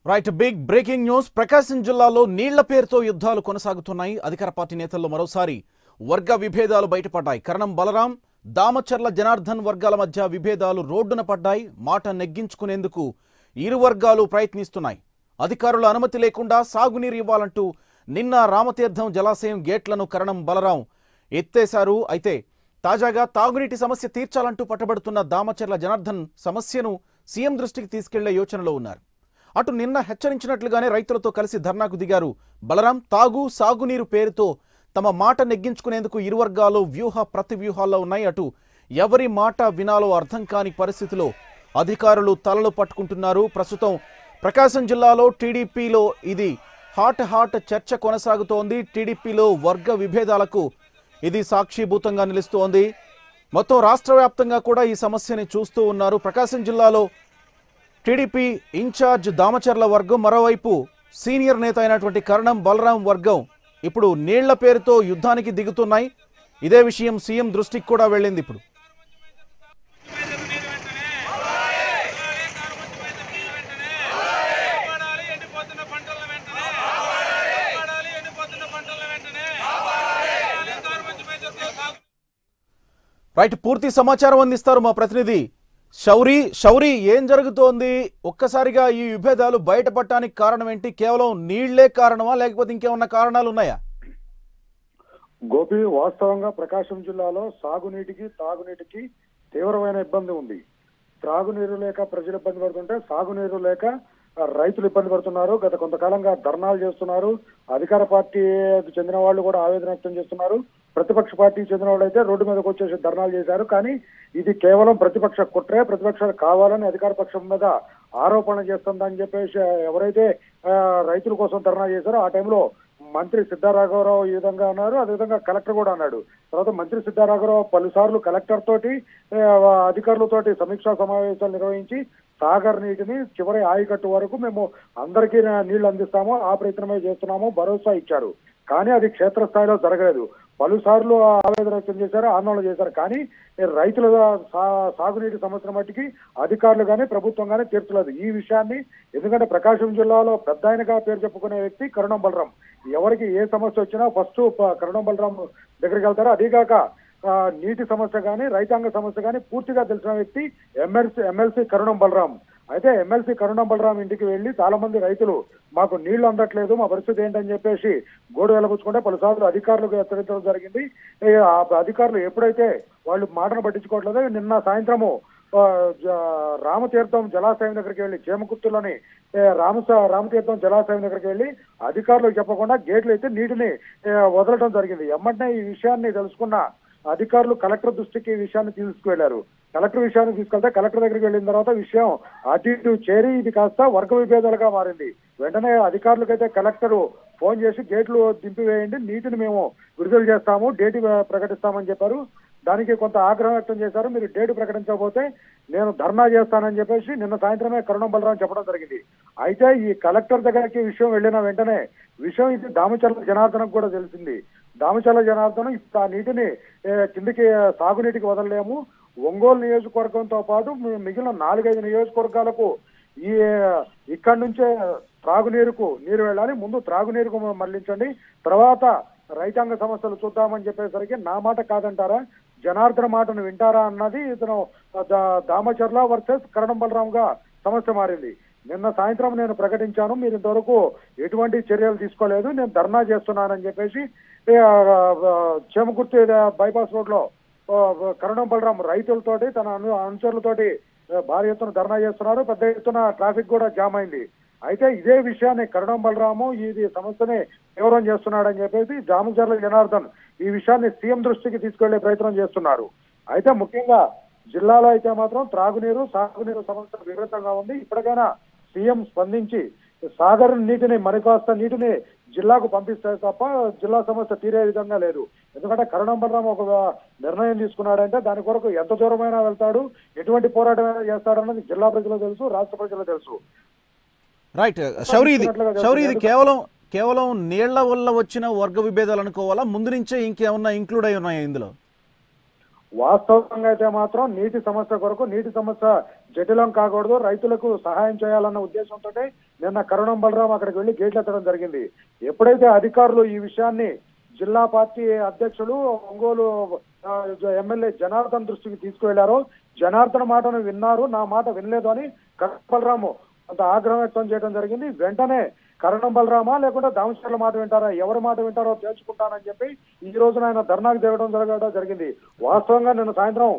Right big breaking news ప్రకాశం జిల్లాలో నీళ్ల పేరుతో యుద్ధాలు కొనసాగుతున్నాయి. అధికార పార్టీ నేతల్లో మరోసారి వర్గ విభేదాలు బయటపడ్డాయి. కరణం బలరాం దామచర్ల జనార్దన్ వర్గాల మధ్య విభేదాలు రోడ్డున పడ్డాయి. మాట నెగ్గించుకునేందుకు ఇరు వర్గాలు ప్రయత్నిస్తున్నాయి. అధికారుల అనుమతి లేకుండా సాగునీరు ఇవ్వాలంటూ నిన్న రామతీర్థం జలాశయం గేట్లను కరణం బలరాం ఎత్తేశారు. అయితే తాజాగా తాగునీటి సమస్య తీర్చాలంటూ పట్టబడుతున్న దామచర్ల జనార్దన్ సమస్యను సీఎం దృష్టికి తీసుకెళ్లే యోచనలో ఉన్నారు. అటు నిన్న హెచ్చరించినట్లుగానే రైతులతో కలిసి ధర్నాకు దిగారు బలరాం. సాగునీరు పేరుతో తమ మాట నెగ్గించుకునేందుకు ఇరు వర్గాలు ప్రతివ్యూహాల్లో ఉన్నాయి. అటు ఎవరి మాట వినాలో అర్థం కాని పరిస్థితిలో అధికారులు తలలు పట్టుకుంటున్నారు. ప్రస్తుతం ప్రకాశం జిల్లాలో టీడీపీలో ఇది హాట్ చర్చ కొనసాగుతోంది. టీడీపీలో వర్గ విభేదాలకు ఇది సాక్షిభూతంగా నిలుస్తోంది. మొత్తం రాష్ట్ర వ్యాప్తంగా కూడా ఈ సమస్యని చూస్తూ ఉన్నారు. ప్రకాశం జిల్లాలో టీడీపీ ఇన్ఛార్జ్ దామచర్ల వర్గం, మరోవైపు సీనియర్ నేత అయినటువంటి కరణం బలరాం వర్గం ఇప్పుడు నీళ్ల పేరుతో యుద్ధానికి దిగుతున్నాయి. ఇదే విషయం సీఎం దృష్టికి కూడా వెళ్ళింది. ఇప్పుడు రైట్, పూర్తి సమాచారం అందిస్తారు మా ప్రతినిధి శౌరి. ఏం జరుగుతోంది? ఒక్కసారిగా ఈ విభేదాలు బయటపడటానికి కారణం ఏంటి? కేవలం నీళ్లే కారణమా, లేకపోతే ఇంకేమన్నా కారణాలు ఉన్నాయా? గోపి, వాస్తవంగా ప్రకాశం జిల్లాలో సాగునీటికి తాగునీటికి తీవ్రమైన ఇబ్బంది ఉంది. త్రాగునీరు లేక ప్రజలు ఇబ్బంది పడుతుంటే, సాగునీరు లేక రైతులు ఇబ్బంది పడుతున్నారు. గత కొంతకాలంగా ధర్నాలు చేస్తున్నారు. అధికార పార్టీకి చెందిన వాళ్ళు కూడా ఆవేదన వ్యక్తం చేస్తున్నారు. ప్రతిపక్ష పార్టీకి చెందిన వాళ్ళు అయితే రోడ్డు మీదకి వచ్చేసి ధర్నాలు చేశారు. కానీ ఇది కేవలం ప్రతిపక్ష కుట్రే, ప్రతిపక్షాలు కావాలని అధికార పక్షం మీద ఆరోపణ చేస్తుందని చెప్పేసి ఎవరైతే రైతుల కోసం ధర్నా చేశారో ఆ టైంలో మంత్రి సిద్ధారాఘవరావు ఈ విధంగా అన్నారు. అదేవిధంగా కలెక్టర్ కూడా అన్నాడు. తర్వాత మంత్రి సిద్ధారాఘవరావు పలుసార్లు కలెక్టర్ తోటి అధికారులతోటి సమీక్షా సమావేశాలు నిర్వహించి సాగర్ నీటిని చివరి ఆయకట్టు వరకు మేము అందరికీ నీళ్లు అందిస్తాము, ఆ ప్రయత్నమే చేస్తున్నాము భరోసా ఇచ్చారు. కానీ అది క్షేత్రస్థాయిలో జరగలేదు. పలుసార్లు ఆవేదన వ్యక్తం చేశారు, ఆందోళన చేశారు. కానీ రైతుల సాగునీటి సమస్య మట్టికి అధికారులు కానీ ప్రభుత్వం కానీ తీర్చలేదు ఈ విషయాన్ని. ఎందుకంటే ప్రకాశం జిల్లాలో పెద్ద ఆయనగా పేరు చెప్పుకునే వ్యక్తి కరణం బలరాం. ఎవరికి ఏ సమస్య వచ్చినా ఫస్ట్ కరణం బలరాం దగ్గరికి వెళ్తారు. అదీగాక నీటి సమస్య కానీ రైతాంగ సమస్య కానీ పూర్తిగా తెలిసిన వ్యక్తి ఎమ్మెల్సీ కరణం బలరాం. అయితే ఎమ్మెల్సీ కరుణం బలరాం ఇంటికి వెళ్లి చాలా మంది రైతులు మాకు నీళ్లు అందట్లేదు, మా పరిస్థితి ఏంటని చెప్పేసి గోడు వెలబుచ్చుకుంటే పలుసార్లు అధికారులకు హెచ్చరించడం జరిగింది. అధికారులు ఎప్పుడైతే వాళ్ళు మాటను పట్టించుకోవట్లేదో నిన్న సాయంత్రము రామతీర్థం జలాశయం దగ్గరికి వెళ్ళి చేమకుర్తిలోని రామతీర్థం జలాశయం దగ్గరికి వెళ్ళి అధికారులకు చెప్పకుండా గేట్లు అయితే నీటిని వదలడం జరిగింది. ఎమ్మటనే ఈ విషయాన్ని తెలుసుకున్న అధికారులు కలెక్టర్ దృష్టికి ఈ విషయాన్ని తీసుకువెళ్లారు. కలెక్టర్ విషయాన్ని తీసుకెళ్తే కలెక్టర్ దగ్గరికి వెళ్ళిన తర్వాత విషయం అటు ఇటు చేరి ఇది కాస్త వర్గ విభేదాలుగా మారింది. వెంటనే అధికారులకైతే కలెక్టర్ ఫోన్ చేసి గేట్లు దింపివేయండి, నీటిని మేము విడుదల చేస్తాము, డేట్ ప్రకటిస్తామని చెప్పారు. దానికి కొంత ఆగ్రహం వ్యక్తం చేశారు. మీరు డేట్ ప్రకటించకపోతే నేను ధర్నా చేస్తానని చెప్పేసి నిన్న సాయంత్రమే కరుణం బలరాం చెప్పడం జరిగింది. అయితే ఈ కలెక్టర్ దగ్గరికి విషయం వెళ్ళిన వెంటనే విషయం ఇది దామచర్ల జనార్దనకు కూడా తెలిసింది. దామచర్ల జనార్దనం ఇప్పుడు ఆ నీటిని కిందికి సాగునీటికి వదలలేము, ఒంగోలు నియోజకవర్గంతో పాటు మిగిలిన 4-5 నియోజకవర్గాలకు ఇక్కడి నుంచే నీరు వెళ్ళాలి, ముందు త్రాగునీరుకు మళ్లించండి, తర్వాత రైతాంగ సమస్యలు చూద్దామని చెప్పేసరికి నా మాట కాదంటారా, జనార్దన మాటను వింటారా అన్నది ఇతను దామచర్ల వర్సెస్ కరణం బలరాం గా సమస్య మారింది. నిన్న సాయంత్రం నేను ప్రకటించాను, మీరు ఇంతవరకు ఎటువంటి చర్యలు తీసుకోలేదు, నేను ధర్నా చేస్తున్నానని చెప్పేసి చేమకుర్తి బైపాస్ రోడ్ లో కరణం బలరాం రైతులతోటి తన అనుచరులతోటి భారీ ఎత్తున ధర్నా చేస్తున్నారు. పెద్ద ఎత్తున ట్రాఫిక్ కూడా జామ్ అయింది. అయితే ఇదే విషయాన్ని కరణం బలరాము ఇది సమస్యని తీవ్రం చేస్తున్నాడని చెప్పేసి దామచర్ల జనార్దన్ ఈ విషయాన్ని సీఎం దృష్టికి తీసుకెళ్లే ప్రయత్నం చేస్తున్నారు. అయితే ముఖ్యంగా జిల్లాలో అయితే మాత్రం త్రాగునీరు సాగునీరు సమస్య విపరీతంగా ఉంది. ఇప్పటికైనా సీఎం స్పందించి సాగర్ నీటిని మరికాస్త నీటిని జిల్లాకు పంపిస్తే తప్ప జిల్లా సమస్య తీరే విధంగా లేదు. ఎందుకంటే కరణం బలరాం ఒక నిర్ణయం తీసుకున్నాడంటే దాని కొరకు ఎంత దూరమైనా వెళ్తాడు, ఎటువంటి పోరాటం చేస్తాడన్నది జిల్లా ప్రజలకు తెలుసు, రాష్ట్ర ప్రజలకు తెలుసు. రైట్ శౌరి, ఇది కేవలం నీళ్ల వల్ల వచ్చిన వర్గ విభేదాలు అనుకోవాలా, ముందు నుంచే ఇంకేమన్నా ఇంక్లూడ్ అయి ఉన్నాయా ఇందులో? వాస్తవంగా అయితే మాత్రం నీటి సమస్య కొరకు నీటి సమస్య జటిలం కాకూడదు, రైతులకు సహాయం చేయాలన్న ఉద్దేశంతో నిన్న కరణం బలరాం అక్కడికి వెళ్లి గేట్లు ఎత్తడం జరిగింది. ఎప్పుడైతే అధికారులు ఈ విషయాన్ని జిల్లా పార్టీ అధ్యక్షులు ఒంగోలు ఎమ్మెల్యే జనార్దన్ దృష్టికి తీసుకువెళ్లారో, జనార్దన్ మాటను విన్నారు, నా మాట వినలేదు అని కరణం బలరాము అంత ఆగ్రహం వ్యక్తం చేయడం జరిగింది. వెంటనే కరణం బలరామా లేకుంటే దామచర్ల మాట వింటారా, ఎవరి మాట వింటారో తేల్చుకుంటానని చెప్పి ఈ రోజున ఆయన ధర్నాకు దిగడం జరిగింది. వాస్తవంగా నిన్న సాయంత్రం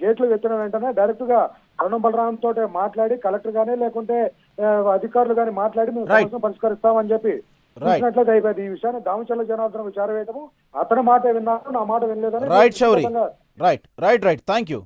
గేట్లు ఎత్తిన వెంటనే డైరెక్ట్ గా కరణం బలరాం తోటే మాట్లాడి కలెక్టర్ గానీ లేకుంటే అధికారులు గానీ మాట్లాడి మేము సమస్యను పరిష్కరిస్తామని చెప్పి చూసినట్లయితే అయిపోయింది. ఈ విషయాన్ని దామచర్ల జనార్దన్ విచారవేయటము, అతని మాట విన్నారు, నా మాట వినలేదని. Right Shouri, right right right thank you.